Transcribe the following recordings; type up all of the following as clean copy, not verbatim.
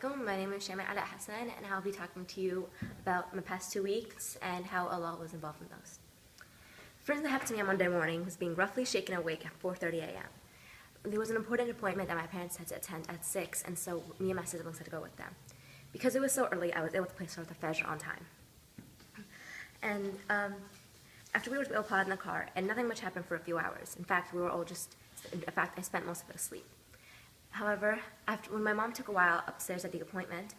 alaikum. My name is Shaima Hassan, and I'll be talking to you about my past 2 weeks and how Allah was involved in those. First thing that happened to me on Monday morning was being roughly shaken awake at 4:30 a.m. There was an important appointment that my parents had to attend at 6, and so me and my siblings had to go with them. Because it was so early, I was able to play Salat al-Fajr on time. And after we were all pod in the car, and nothing much happened for a few hours. In fact, I spent most of it asleep. However, when my mom took a while upstairs at the appointment,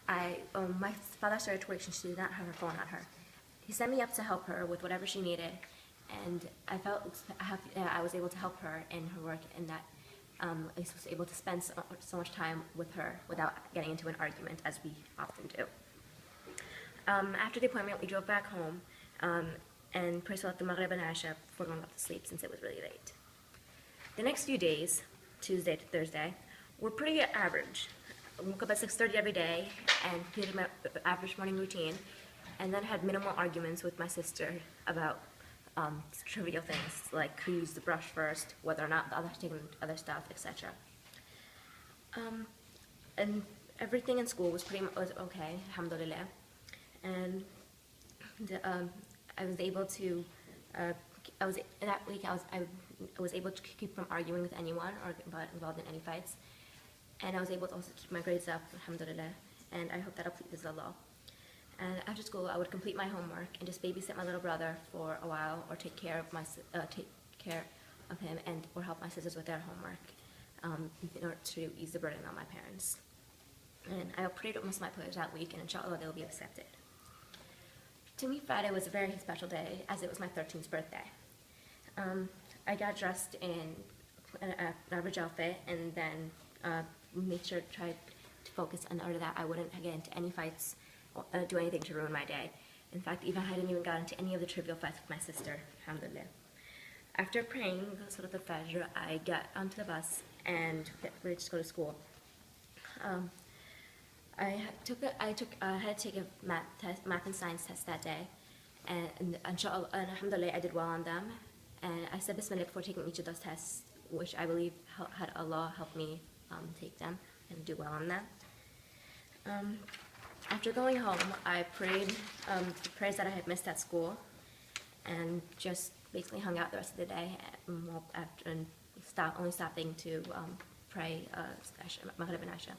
my father started to work and she did not have her phone on her. He sent me up to help her with whatever she needed, and I felt happy I was able to help her in her work, and that I was able to spend so much time with her without getting into an argument, as we often do. After the appointment, we drove back home and prayed Salat al-Maghrib and Isha before going off to sleep since it was really late. The next few days, Tuesday to Thursday, were pretty average. I woke up at 6:30 every day and completed my average morning routine, and then had minimal arguments with my sister about trivial things like who used the brush first, whether or not the others taken other stuff, etc. And everything in school was okay, alhamdulillah. And I was able to. That week I was able to keep from arguing with anyone or get involved in any fights, and I was able to also keep my grades up, alhamdulillah, and I hope that'll please Allah. And after school, I would complete my homework and just babysit my little brother for a while, or take care of him, or help my sisters with their homework, in order to ease the burden on my parents. And I prayed with most of my prayers that week, and inshallah they'll be accepted. To me, Friday was a very special day, as it was my 13th birthday. I got dressed in an average outfit, and then tried to focus in order that I wouldn't get into any fights or do anything to ruin my day. In fact, I didn't even got into any of the trivial fights with my sister, alhamdulillah. After praying Salat al-Fajr, I got onto the bus and got ready to go to school. I had to take a math and science test that day, and inshallah, alhamdulillah, I did well on them. And I said Bismillah before taking each of those tests, which I believe had Allah help me take them and do well on them. After going home, I prayed the prayers that I had missed at school, and just basically hung out the rest of the day, and only stopping to pray Maghrib and Isha.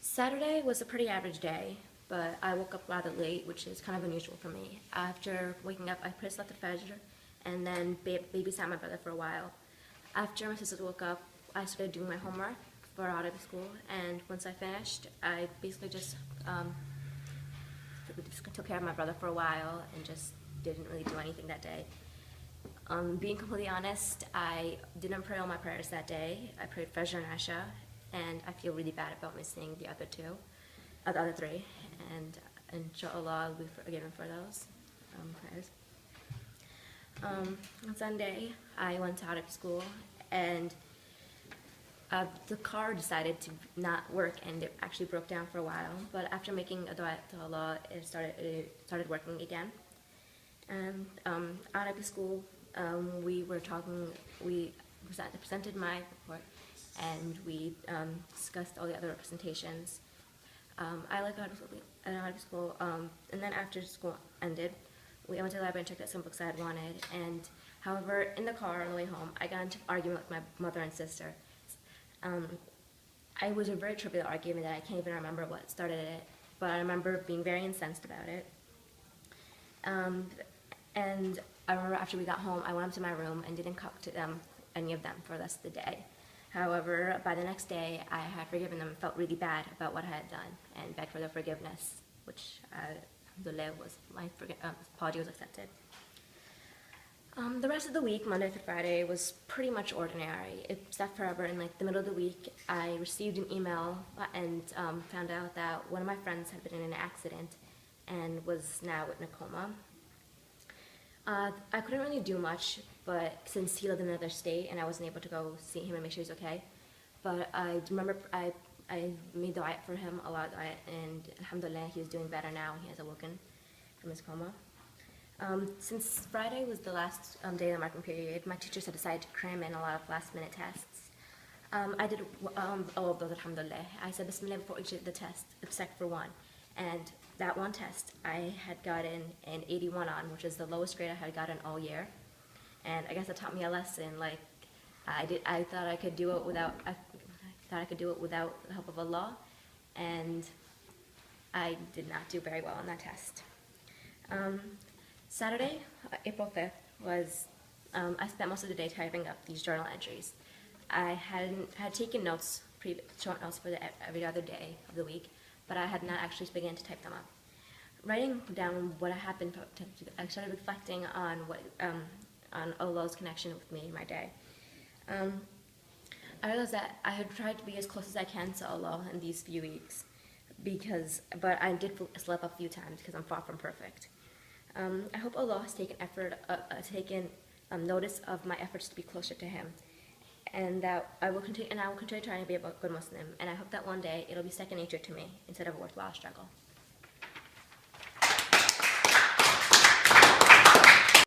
Saturday was a pretty average day, but I woke up rather late, which is kind of unusual for me. After waking up, I prayed Salat al-Fajr, and then babysat my brother for a while. After my sisters woke up, I started doing my homework for Arabic school, and once I finished, I basically just took care of my brother for a while and just didn't really do anything that day. Being completely honest, I didn't pray all my prayers that day. I prayed Fajr and Isha, and I feel really bad about missing the other three, and inshallah I'll be forgiven for those prayers. On Sunday, I went to Arabic school, and the car decided to not work, and it actually broke down for a while. But after making a dua to Allah, it started working again. And Arabic school, we presented my report, and we discussed all the other representations. I like Arabic school, and then after school ended, we went to the library and checked out some books I had wanted. And however, in the car on the way home, I got into an argument with my mother and sister. It was a very trivial argument that I can't even remember what started it, but I remember being very incensed about it. And I remember after we got home, I went up to my room and didn't talk to any of them for the rest of the day. However, by the next day, I had forgiven them and felt really bad about what I had done and begged for their forgiveness, which, alhamdulillah, my apology was accepted. The rest of the week, Monday through Friday, was pretty much ordinary, except for in the middle of the week, I received an email and found out that one of my friends had been in an accident and was now in a coma. I couldn't really do much, but since he lived in another state and I wasn't able to go see him and make sure he's okay, but I remember I made dua for him, a lot of dua, and alhamdulillah, he is doing better now. He has awoken from his coma. Since Friday was the last day of the marking period, my teachers had decided to cram in a lot of last-minute tests. I did all of those, alhamdulillah. I said Bismillah before each of the test, except for one. And that one test, I had gotten an 81 on, which is the lowest grade I had gotten all year. And I guess it taught me a lesson. Like, I thought I could do it without, I thought I could do it without the help of Allah. And I did not do very well on that test. Saturday, April 5th, was, I spent most of the day typing up these journal entries. I had taken notes, short notes for every other day of the week, but I had not actually begun to type them up. Writing down what happened, I started reflecting on on Allah's connection with me in my day. I realized that I had tried to be as close as I can to Allah in these few weeks, but I did slip up a few times because I'm far from perfect. I hope Allah has taken notice of my efforts to be closer to Him, and that I will continue trying to be a good Muslim. And I hope that one day it'll be second nature to me instead of a worthwhile struggle.